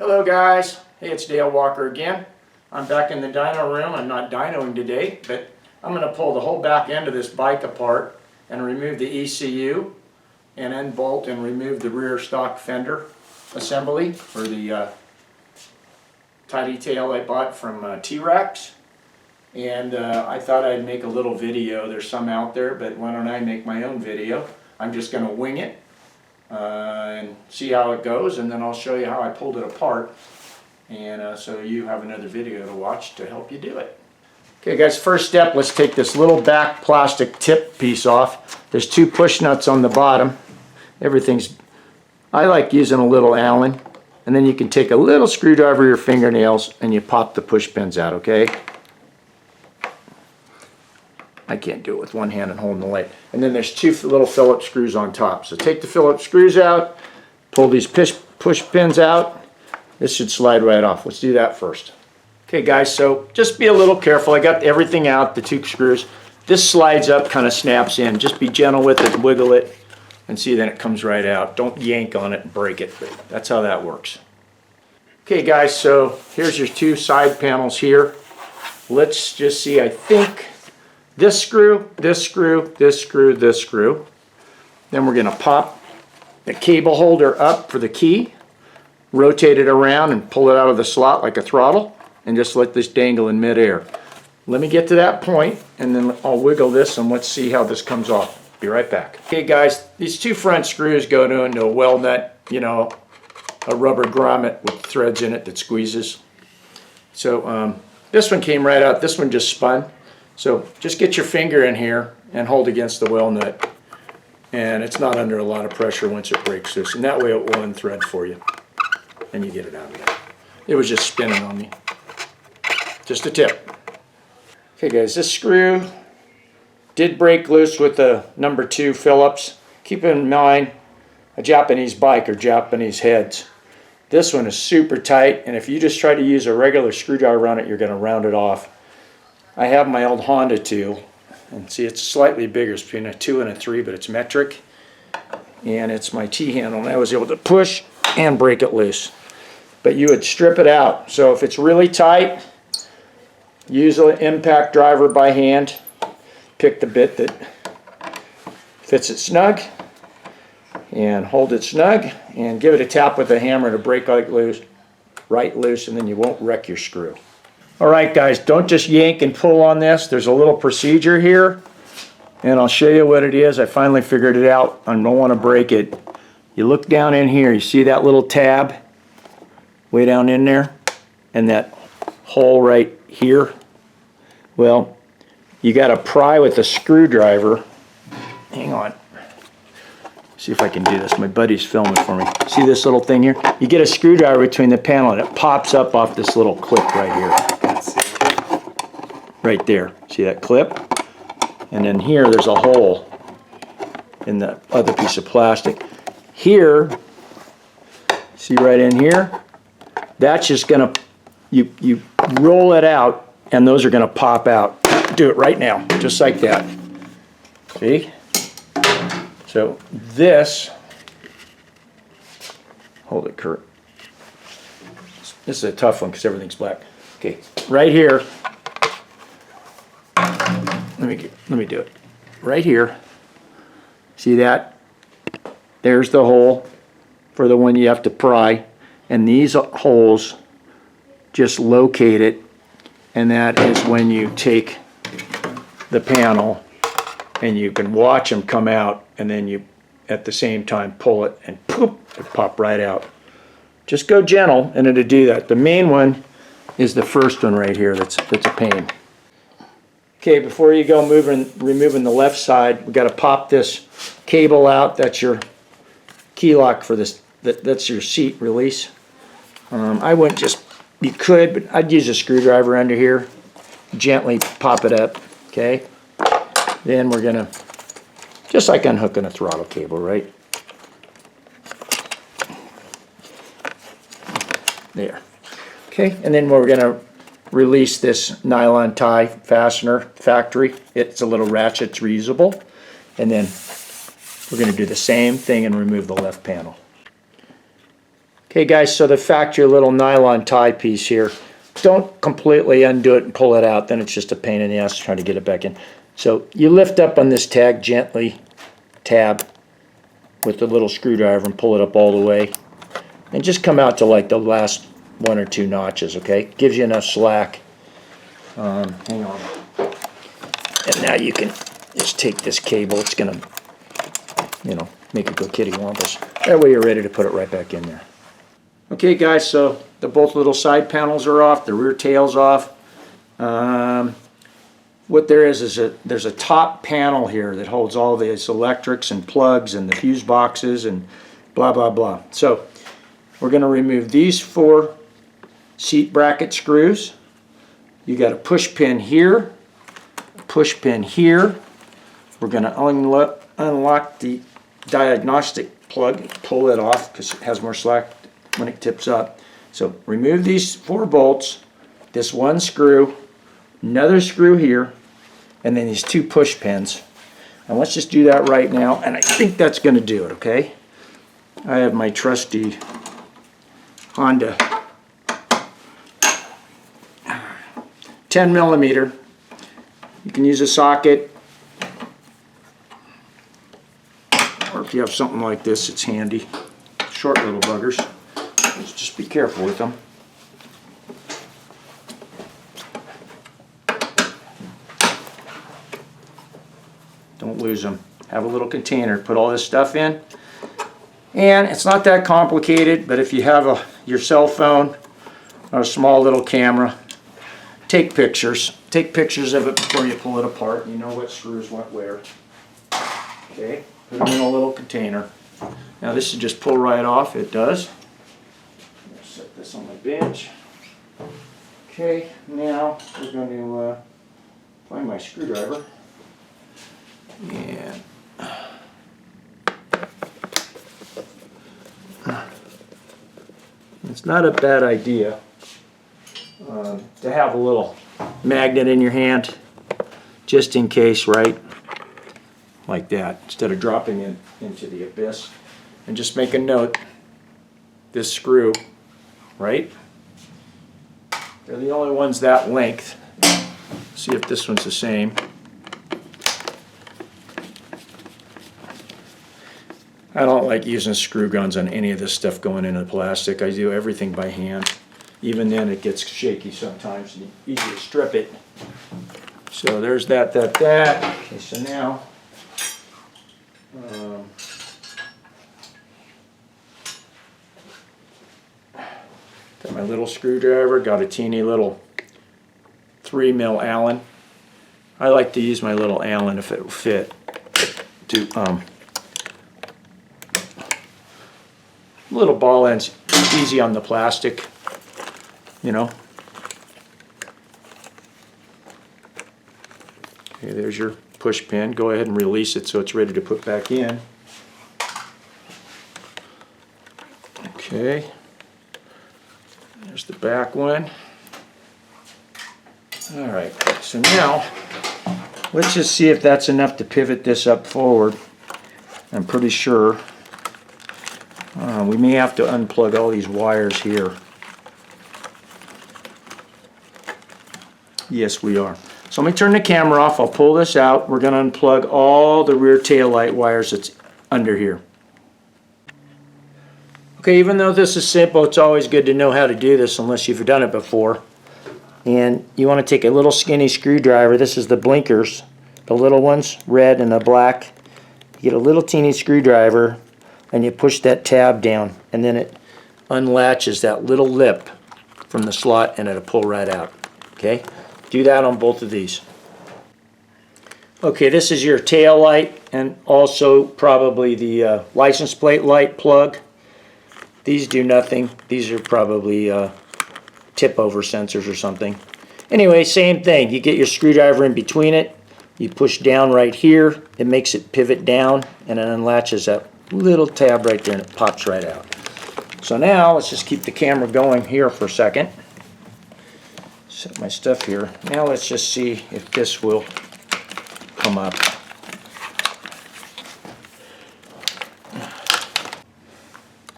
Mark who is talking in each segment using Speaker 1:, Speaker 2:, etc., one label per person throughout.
Speaker 1: Hello guys, hey, it's Dale Walker again. I'm back in the dyno room. I'm not dynoing today, but I'm going to pull the whole back end of this bike apart and remove the ECU and unbolt and remove the rear stock fender assembly for the tidy tail I bought from T-Rex. And I thought I'd make a little video. There's some out there, but why don't I make my own video? I'm just going to wing it and see how it goes, and then I'll show you how I pulled it apart, and so you have another video to watch to help you do it. Okay guys, first step, let's take this little back plastic tip piece off. There's two push nuts on the bottom. I like using a little Allen, and then you can take a little screwdriver with your fingernails and you pop the push pins out, okay? I can't do it with one hand and holding the light. And then there's two little Phillips screws on top. So take the Phillips screws out, pull these push pins out. This should slide right off. Let's do that first. Okay guys, so just be a little careful. I got everything out, the two screws. This slides up, kind of snaps in. Just be gentle with it, wiggle it, and see then it comes right out. Don't yank on it and break it. That's how that works. Okay guys, so here's your two side panels here. Let's just see, I think this screw, this screw, this screw, this screw. Then we're going to pop the cable holder up for the key, rotate it around and pull it out of the slot like a throttle, and just let this dangle in midair. Let me get to that point, and then I'll wiggle this and let's see how this comes off. Be right back. Okay guys, these two front screws go into a weld nut, you know, a rubber grommet with threads in it that squeezes. So this one came right out, this one just spun. So just get your finger in here and hold against the weld nut, and it's not under a lot of pressure once it breaks loose, and that way it will unthread for you and you get it out of there. It was just spinning on me. Just a tip. Okay guys, this screw did break loose with the number 2 Phillips. Keep in mind, a Japanese bike or Japanese heads. This one is super tight, and if you just try to use a regular screwdriver on it, you're going to round it off. I have my old Honda tool, and see it's slightly bigger. It's between a 2 and a 3, but it's metric, and it's my T-handle, and I was able to push and break it loose. But you would strip it out. So if it's really tight, use an impact driver by hand. Pick the bit that fits it snug, and hold it snug, and give it a tap with a hammer to break it loose, right loose, and then you won't wreck your screw. Alright guys, don't just yank and pull on this. There's a little procedure here, and I'll show you what it is. I finally figured it out. I don't want to break it. You look down in here, you see that little tab way down in there, and that hole right here? Well, you got to pry with a screwdriver. Hang on. See if I can do this. My buddy's filming for me. See this little thing here? You get a screwdriver between the panel and it pops up off this little clip right here. Right there. See that clip? And then here there's a hole in the other piece of plastic. Here, see right in here? That's just gonna, you roll it out and those are gonna pop out. Do it right now, just like that. See? So this, hold it Kurt. This is a tough one because everything's black. Okay, right here, let me do it. Right here, see that? There's the hole for the one you have to pry, and these holes just locate it, and that is when you take the panel and you can watch them come out, and then you at the same time pull it and poop, it pop right out. Just go gentle and it'll do that. The main one is the first one right here that's a pain. Okay, before you go removing the left side, we got to pop this cable out. That's your key lock for this, that's your seat release. I wouldn't just, you could, but I'd use a screwdriver under here, gently pop it up, okay? Then we're gonna, just like unhooking a throttle cable, right? There. Okay, and then we're gonna release this nylon tie fastener, factory. It's a little ratchet, it's reusable. And then we're gonna do the same thing and remove the left panel. Okay guys, so the factory little nylon tie piece here, don't completely undo it and pull it out, then it's just a pain in the ass trying to get it back in. So you lift up on this tag gently, tab, with the little screwdriver and pull it up all the way. And just come out to like the last 1 or 2 notches, okay? Gives you enough slack. Hang on. And now you can just take this cable, it's gonna, you know, make it go kittywampus. That way you're ready to put it right back in there. Okay guys, so both little side panels are off, the rear tail's off. What there is there's a top panel here that holds all these electrics and plugs and the fuse boxes and blah blah blah. So we're going to remove these 4 seat bracket screws. You got a push pin here, a push pin here. We're going to unlock the diagnostic plug, pull it off because it has more slack when it tips up. So remove these 4 bolts, this 1 screw, another screw here, and then these 2 push pins. And let's just do that right now, and I think that's going to do it, okay? I have my trusty Honda 10 millimeter. You can use a socket, or if you have something like this, it's handy. Short little buggers. Just be careful with them. Don't lose them. Have a little container, put all this stuff in. And it's not that complicated, but if you have your cell phone or a small little camera, take pictures. Take pictures of it before you pull it apart. You know what screws went where. Okay, put them in a little container. Now this should just pull right off. It does. Set this on my bench. Okay, now we're going to find my screwdriver. And it's not a bad idea to have a little magnet in your hand, just in case, right? Like that, instead of dropping it into the abyss. And just make a note, this screw, right? They're the only ones that length. See if this one's the same. I don't like using screw guns on any of this stuff going into the plastic. I do everything by hand. Even then it gets shaky sometimes and easy to strip it. So there's that. Okay, so now got my little screwdriver, got a teeny little 3mm Allen. I like to use my little Allen if it will fit to little ball ends, easy on the plastic, you know. Okay, there's your push pin. Go ahead and release it so it's ready to put back in. Okay, there's the back one. Alright, so now let's just see if that's enough to pivot this up forward. I'm pretty sure. We may have to unplug all these wires here. Yes, we are. So let me turn the camera off. I'll pull this out. We're going to unplug all the rear tail light wires that's under here. Okay, even though this is simple, it's always good to know how to do this unless you've done it before. And you want to take a little skinny screwdriver. This is the blinkers, the little ones, red and the black. You get a little teeny screwdriver and you push that tab down, and then it unlatches that little lip from the slot and it'll pull right out. Okay, do that on both of these. Okay, this is your tail light and also probably the license plate light plug. These do nothing. These are probably tip over sensors or something. Anyway, same thing. You get your screwdriver in between it, you push down right here, it makes it pivot down, and it unlatches that little tab right there and it pops right out. So now let's just keep the camera going here for a second. Set my stuff here. Now let's just see if this will come up.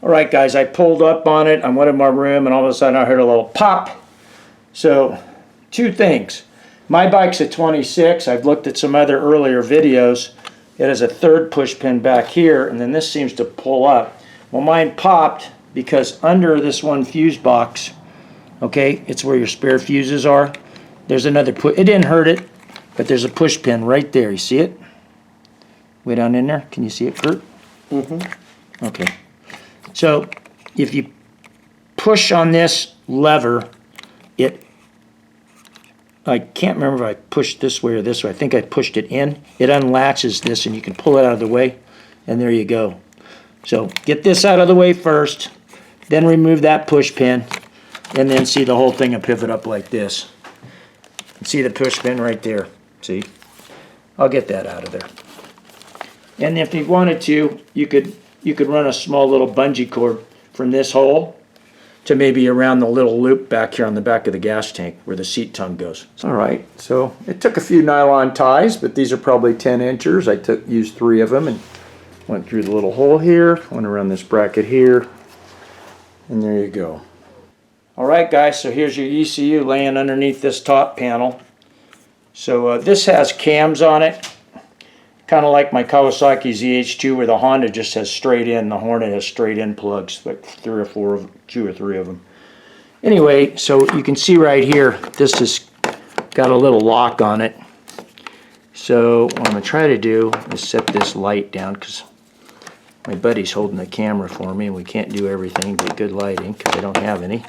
Speaker 1: All right, guys, I pulled up on it. I went in my room, and all of a sudden I heard a little pop. So, two things. My bike's a 26. I've looked at some other earlier videos. It has a third push pin back here, and then this seems to pull up. Well, mine popped because under this one fuse box, okay, it's where your spare fuses are. There's another push. It didn't hurt it, but there's a push pin right there. You see it? Way down in there. Can you see it, Kurt? Mm-hmm. Okay. So if you push on this lever, I can't remember if I pushed this way or this way. I think I pushed it in. It unlatches this and you can pull it out of the way, and there you go. So get this out of the way first, then remove that push pin, and then see the whole thing will pivot up like this. See the push pin right there. See? I'll get that out of there. And if you wanted to, you could run a small little bungee cord from this hole to maybe around the little loop back here on the back of the gas tank where the seat tongue goes. All right, so it took a few nylon ties, but these are probably 10 inchers. I used 3 of them and went through the little hole here, went around this bracket here, and there you go. All right, guys, so here's your ECU laying underneath this top panel. So this has cams on it, kind of like my Kawasaki ZH2 where the Honda just has straight in, the Hornet has straight in plugs, like 2 or 3 of them. Anyway, so you can see right here, this has got a little lock on it. So what I'm going to try to do is set this light down because my buddy's holding the camera for me and we can't do everything but good lighting because I don't have any.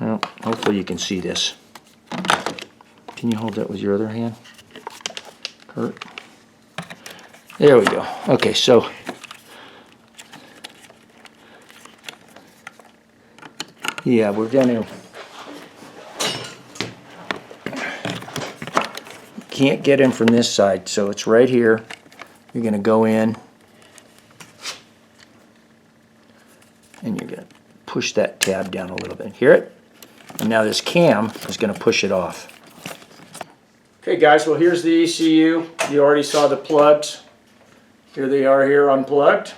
Speaker 1: Well, hopefully you can see this. Can you hold that with your other hand, Kurt? There we go. Okay, so yeah, we're gonna can't get in from this side, so it's right here. You're gonna go in and you're gonna push that tab down a little bit. Hear it? And now this cam is going to push it off. Okay guys, well here's the ECU. You already saw the plugs. Here they are here unplugged.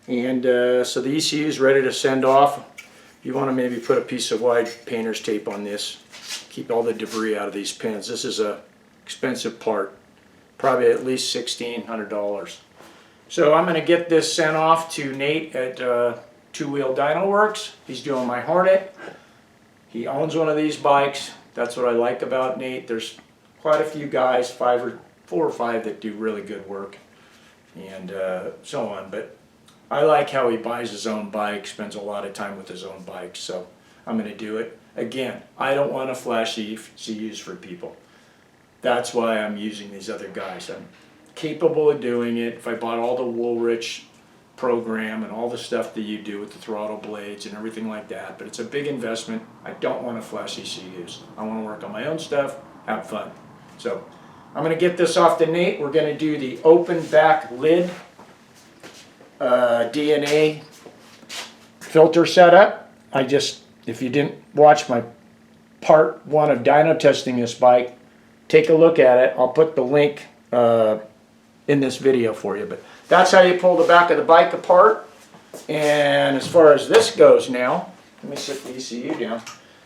Speaker 1: And so the ECU is ready to send off. You want to maybe put a piece of wide painter's tape on this. Keep all the debris out of these pins. This is a expensive part. Probably at least $1,600. So I'm going to get this sent off to Nate at Two Wheel Dyno Works. He's doing my Hornet. He owns one of these bikes. That's what I like about Nate. There's quite a few guys, 4 or 5 that do really good work and so on. But I like how he buys his own bike, spends a lot of time with his own bike. So I'm going to do it. Again, I don't want to flash ECUs for people. That's why I'm using these other guys. I'm capable of doing it. If I bought all the Woolrich program and all the stuff that you do with the throttle blades and everything like that, but it's a big investment. I don't want to flash ECUs. I want to work on my own stuff, have fun. So I'm going to get this off to Nate. We're going to do the open back lid DNA filter setup. If you didn't watch my part 1 of dyno testing this bike, take a look at it. I'll put the link in this video for you. But that's how you pull the back of the bike apart. And as far as this goes now, let me set the ECU down.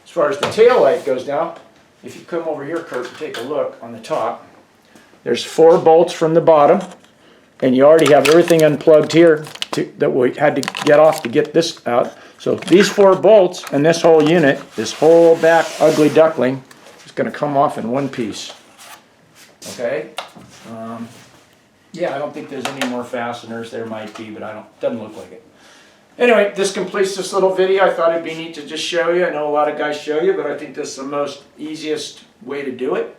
Speaker 1: As far as the tail light goes now, if you come over here, Kurt, and take a look on the top, there's 4 bolts from the bottom, and you already have everything unplugged here that we had to get off to get this out. So these 4 bolts and this whole unit, this whole back ugly duckling, is going to come off in one piece. Okay? Yeah, I don't think there's any more fasteners. There might be, but doesn't look like it. Anyway, this completes this little video. I thought it'd be neat to just show you. I know a lot of guys show you, but I think this is the most easiest way to do it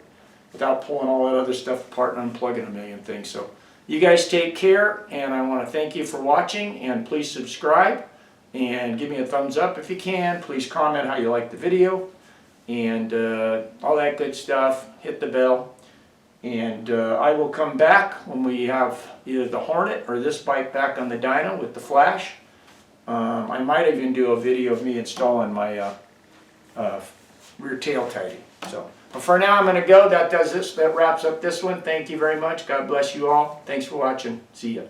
Speaker 1: without pulling all that other stuff apart and unplugging a million things. So you guys take care, and I want to thank you for watching, and please subscribe and give me a thumbs up if you can. Please comment how you like the video and all that good stuff. Hit the bell. And I will come back when we have either the Hornet or this bike back on the dyno with the flash. I might even do a video of me installing my rear tail tighting. So, but for now I'm going to go. That does this. That wraps up this one. Thank you very much. God bless you all. Thanks for watching. See ya.